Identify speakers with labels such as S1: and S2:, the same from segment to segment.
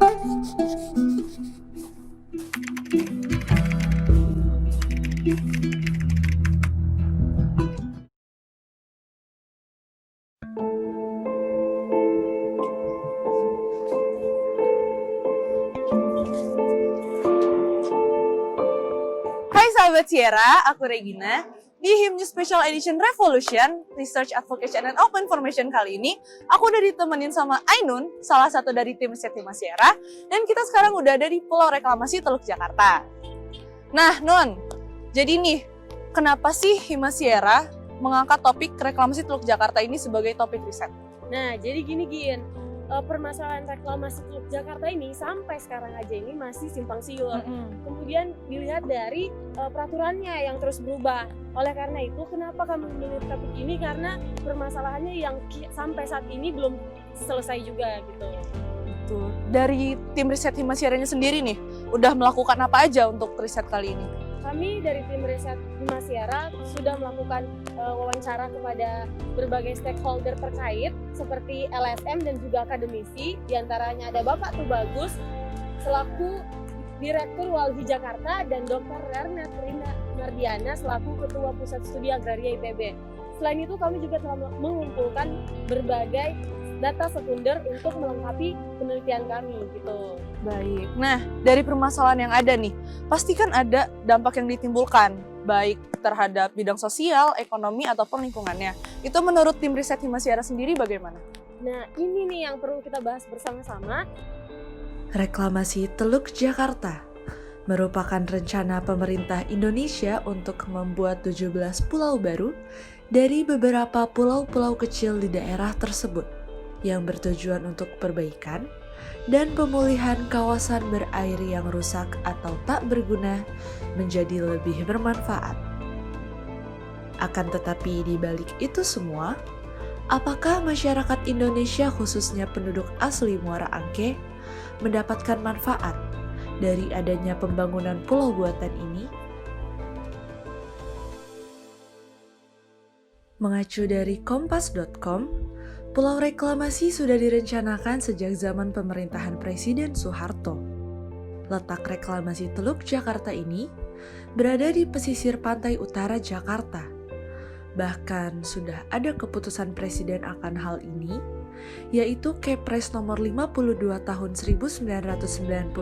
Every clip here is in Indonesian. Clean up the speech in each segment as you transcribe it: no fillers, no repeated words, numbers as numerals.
S1: Hai sahabat Sierra, aku Regina. Di HIMNews Special Edition Revolution, Research Advocation and Open Information kali ini, aku udah ditemenin sama Ainun, salah satu dari tim riset Hima Sierra, dan kita sekarang udah ada di Pulau Reklamasi Teluk Jakarta. Nah, Nun, jadi nih, kenapa sih Hima Sierra mengangkat topik reklamasi Teluk Jakarta ini sebagai topik riset?
S2: Nah, jadi gini Gin, permasalahan reklamasi Teluk Jakarta ini sampai sekarang aja ini masih simpang siur. Kemudian dilihat dari peraturannya yang terus berubah. Oleh karena itu, kenapa kami memilih topik ini? Karena permasalahannya yang sampai saat ini belum selesai juga gitu.
S1: Tuh, dari tim riset Hima Sierra-nya sendiri nih, udah melakukan apa aja untuk riset kali ini?
S2: Kami dari tim riset Hima Sierra sudah melakukan wawancara kepada berbagai stakeholder terkait seperti LSM dan juga akademisi. Di antaranya ada Bapak Tubagus selaku Direktur Walhi Jakarta dan Dr. Rerna Mardiana selaku Ketua Pusat Studi Agraria ITB. Selain itu kami juga telah mengumpulkan berbagai data sekunder untuk melengkapi penelitian kami gitu.
S1: Baik, nah dari permasalahan yang ada nih, pasti kan ada dampak yang ditimbulkan, baik terhadap bidang sosial, ekonomi, ataupun lingkungannya. Itu menurut tim riset Hima Sierra sendiri bagaimana?
S2: Nah ini nih yang perlu kita bahas bersama-sama.
S3: Reklamasi Teluk Jakarta merupakan rencana pemerintah Indonesia untuk membuat 17 pulau baru dari beberapa pulau-pulau kecil di daerah tersebut yang bertujuan untuk perbaikan dan pemulihan kawasan berair yang rusak atau tak berguna menjadi lebih bermanfaat. Akan tetapi di balik itu semua, apakah masyarakat Indonesia khususnya penduduk asli Muara Angke mendapatkan manfaat dari adanya pembangunan pulau buatan ini? Mengacu dari kompas.com, Pulau Reklamasi sudah direncanakan sejak zaman pemerintahan Presiden Soeharto. Letak reklamasi Teluk Jakarta ini berada di pesisir pantai utara Jakarta. Bahkan sudah ada keputusan Presiden akan hal ini, yaitu Kepres nomor 52 tahun 1995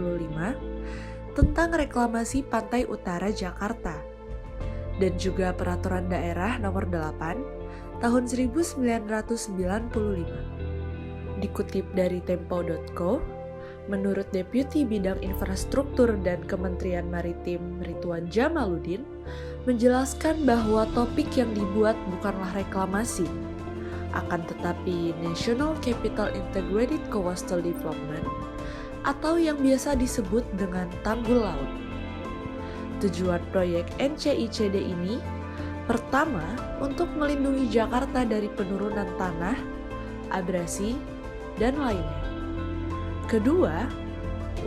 S3: tentang reklamasi pantai utara Jakarta, dan juga Peraturan Daerah nomor 8 tahun 1995. Dikutip dari Tempo.co, menurut Deputi Bidang Infrastruktur dan Kementerian Maritim Ridwan Jamaluddin, menjelaskan bahwa topik yang dibuat bukanlah reklamasi, akan tetapi National Capital Integrated Coastal Development atau yang biasa disebut dengan tanggul laut. Tujuan proyek NCICD ini pertama, untuk melindungi Jakarta dari penurunan tanah, abrasi, dan lainnya. Kedua,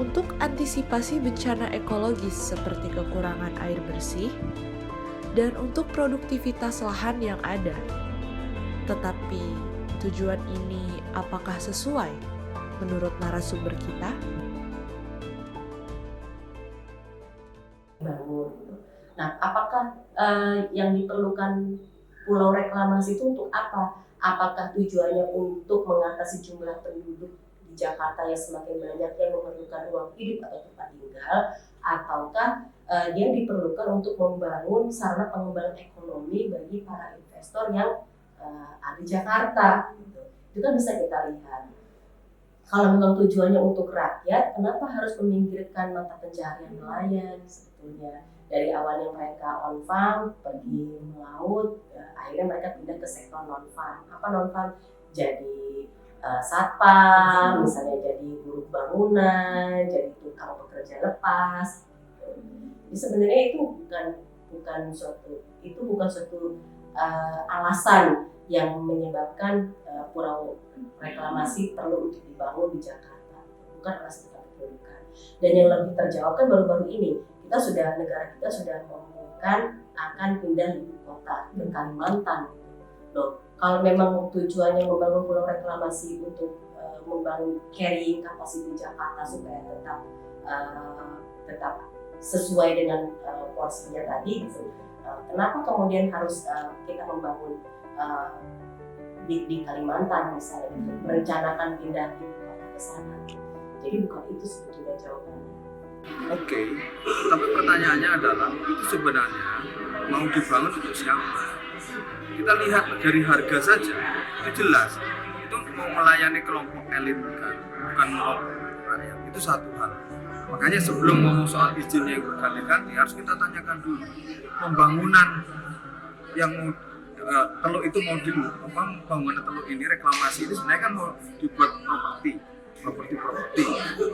S3: untuk antisipasi bencana ekologis seperti kekurangan air bersih, dan untuk produktivitas lahan yang ada. Tetapi, tujuan ini apakah sesuai menurut narasumber kita?
S4: Nah, apakah yang diperlukan pulau reklamasi itu untuk apa? Apakah tujuannya untuk mengatasi jumlah penduduk di Jakarta yang semakin banyak yang memerlukan ruang hidup atau tempat tinggal, ataukah dia diperlukan untuk membangun sarana pengembangan ekonomi bagi para investor yang ada di Jakarta? Itu kan bisa kita lihat. Kalau memang tujuannya untuk rakyat, kenapa harus meminggirkan mata pencaharian nelayan sebetulnya? Dari awalnya mereka on farm, pergi melaut, akhirnya mereka pindah ke sektor non farm. Apa non farm? Jadi satpam, misalnya jadi buruh bangunan, jadi tukang pekerja lepas. Jadi sebenarnya itu bukan suatu alasan yang menyebabkan pulau reklamasi perlu untuk dibangun di Jakarta. Bukan alasan tertentu. Dan yang lebih terjawabkan baru-baru ini. Negara kita sudah mengumumkan akan pindah ibu kota ke Kalimantan. Loh, kalau memang tujuannya membangun pulau reklamasi untuk membangun carrying capacity Jakarta supaya tetap sesuai dengan porsinya tadi gitu. Kenapa kemudian harus kita membangun di Kalimantan misalnya gitu, merencanakan pindah ibu kota ke sana. Jadi bukan itu sebetulnya jawabannya.
S5: Oke, tapi pertanyaannya adalah itu sebenarnya mau dibangun untuk siapa? Kita lihat dari harga saja, itu jelas itu mau melayani kelompok elit bukan kelompok rakyat. Itu satu hal. Makanya sebelum ngomong soal izinnya yang berganti-ganti harus kita tanyakan dulu pembangunan yang mau teluk itu mau pembangunan teluk ini, reklamasi ini sebenarnya kan mau dibuat properti.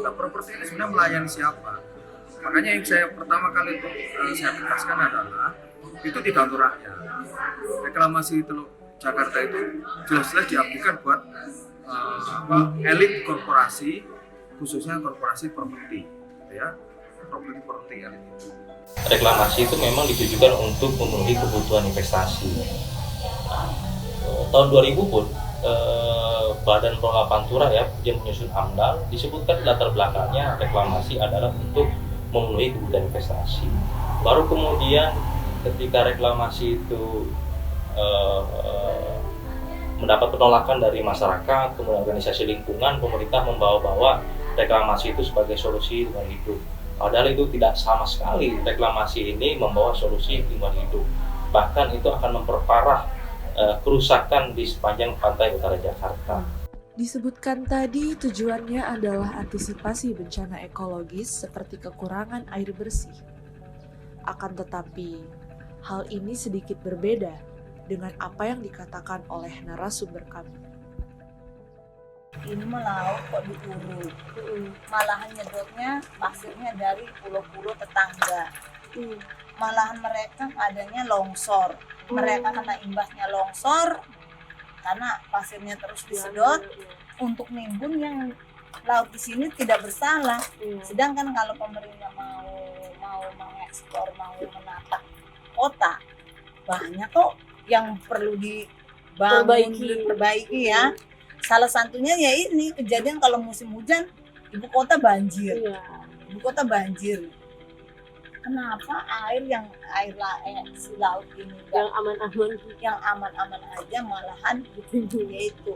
S5: Nah, properti ini sebenarnya melayani siapa? Makanya yang saya pertama kali saya tegaskan adalah itu tidak untuk rakyat. Reklamasi teluk Jakarta itu jelas-jelas diabdikan buat elit korporasi, khususnya korporasi properti, ya, properti elit itu.
S6: Reklamasi itu memang ditujukan untuk memenuhi kebutuhan investasi. Nah, tahun 2000 pun Badan Pengelola Pantura ya yang menyusun AMDAL disebutkan latar belakangnya reklamasi adalah untuk memenuhi kebutuhan investasi. Baru kemudian ketika reklamasi itu mendapat penolakan dari masyarakat, kemudian organisasi lingkungan, pemerintah membawa-bawa reklamasi itu sebagai solusi lingkungan hidup. Padahal itu tidak sama sekali. Reklamasi ini membawa solusi lingkungan hidup. Bahkan itu akan memperparah kerusakan di sepanjang pantai utara Jakarta.
S3: Disebutkan tadi tujuannya adalah antisipasi bencana ekologis seperti kekurangan air bersih. Akan tetapi, hal ini sedikit berbeda dengan apa yang dikatakan oleh narasumber kami.
S7: Ini melaut kok diuruk, malahan nyedotnya pasirnya dari pulau-pulau tetangga. Malahan mereka adanya longsor, mereka kena imbasnya longsor karena pasirnya terus disedot untuk nimbun yang laut di sini tidak bersalah. Sedangkan kalau pemerintah mau mengekspor, mau menata kota, banyak kok yang perlu dibangun, diperbaiki ya. Salah satunya ya ini kejadian kalau musim hujan ibu kota banjir. Ibu kota banjir. Kenapa air si laut ini
S2: yang aman-aman
S7: aja malahan yaitu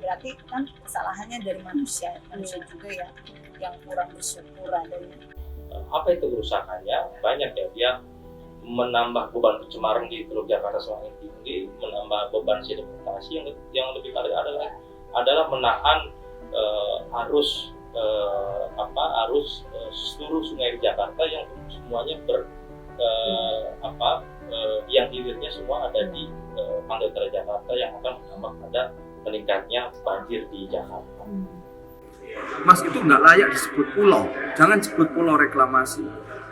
S7: berarti kan kesalahannya dari manusia juga ya yang kurang bersyukur adanya.
S6: Apa itu kerusakannya? Banyak ya, dia menambah beban pencemaran di Teluk Jakarta semakin tinggi, menambah beban sedimentasi yang lebih kali adalah menahan arus seluruh sungai di Jakarta yang semuanya yang hilirnya semua ada di pantai utara Jakarta yang akan menambah pada meningkatnya banjir di Jakarta.
S5: Mas, itu nggak layak disebut pulau. Jangan sebut pulau reklamasi.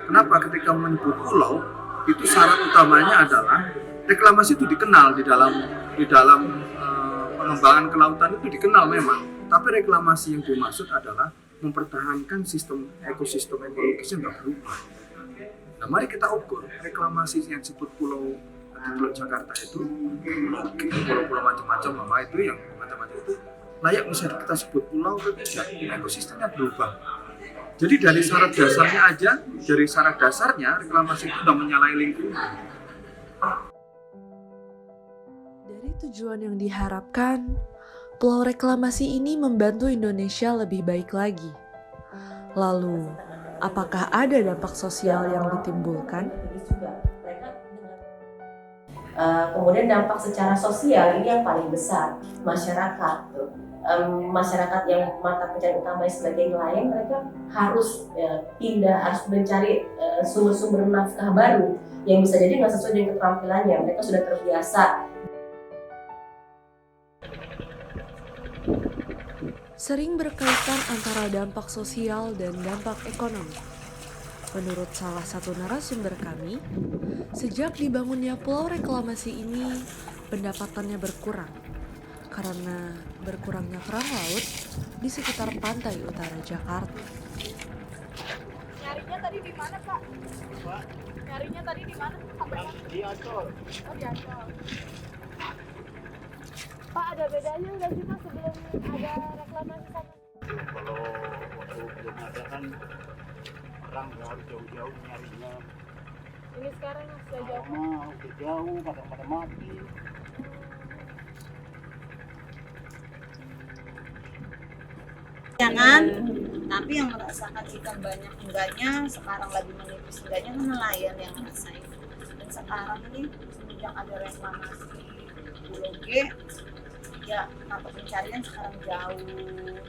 S5: Kenapa? Ketika menyebut pulau, itu syarat utamanya adalah reklamasi itu dikenal di dalam pengembangan kelautan itu dikenal memang. Tapi reklamasi yang dimaksud adalah mempertahankan sistem ekosistem ekologisnya nggak berubah. Nah, mari kita ukur reklamasi yang disebut pulau di Teluk Jakarta itu, pulau-pulau macam-macam, itu yang macam-macam itu layak bisa kita sebut pulau atau tidak, ekosistemnya berubah. Jadi dari syarat dasarnya reklamasi itu sudah menyalahi lingkungan.
S3: Dari tujuan yang diharapkan, pulau reklamasi ini membantu Indonesia lebih baik lagi. Lalu, apakah ada dampak sosial yang ditimbulkan?
S4: Kemudian dampak secara sosial ini yang paling besar, masyarakat. Masyarakat yang mata pencarian utamanya sebagai nelayan, mereka harus harus mencari sumber-sumber nafkah baru yang bisa jadi nggak sesuai dengan keterampilannya. Mereka sudah terbiasa.
S3: Sering berkaitan antara dampak sosial dan dampak ekonomi. Menurut salah satu narasumber kami, sejak dibangunnya pulau reklamasi ini, pendapatannya berkurang karena berkurangnya kerang laut di sekitar pantai utara Jakarta.
S1: Nyarinya tadi di mana, Pak? Nyarinya tadi di mana? Di Ancol. Oh, di Ancol.
S2: Pak, ada bedanya nggak sih Pak sebelum ada reklamasi sama?
S8: Kalau waktu belum ada kan orang nggak harus jauh-jauh nyarinya.
S2: Ini sekarang sudah jauh.
S8: Udah jauh, kadang-kadang mati.
S7: Jangan, tapi yang merasakan ikan banyak enggaknya, sekarang lagi menipis enggaknya kan nelayan yang ngerasain. Dan sekarang ini semenjak ada reklamasi Pulau G, ya mata pencarian sekarang jauh.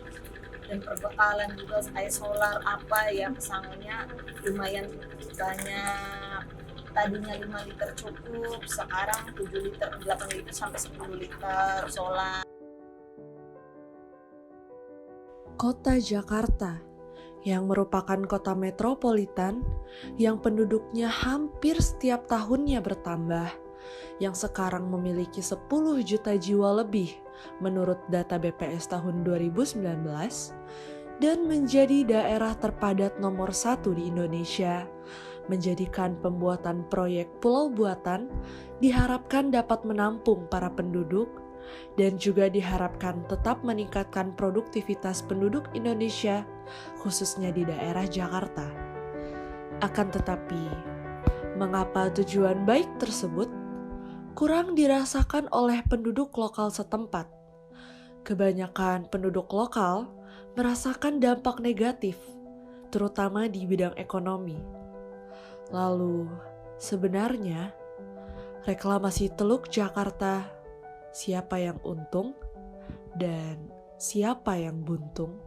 S7: Dan perbekalan juga kayak solar apa ya pesangonnya lumayan banyak. Tadinya 5 liter cukup, sekarang 7 liter, 8 liter sampai 10 liter solar.
S3: Kota Jakarta, yang merupakan kota metropolitan yang penduduknya hampir setiap tahunnya bertambah, yang sekarang memiliki 10 juta jiwa lebih menurut data BPS tahun 2019, dan menjadi daerah terpadat nomor 1 di Indonesia, menjadikan pembuatan proyek pulau buatan diharapkan dapat menampung para penduduk dan juga diharapkan tetap meningkatkan produktivitas penduduk Indonesia, khususnya di daerah Jakarta. Akan tetapi, mengapa tujuan baik tersebut kurang dirasakan oleh penduduk lokal setempat? Kebanyakan penduduk lokal merasakan dampak negatif, terutama di bidang ekonomi. Lalu, sebenarnya reklamasi Teluk Jakarta, siapa yang untung dan siapa yang buntung?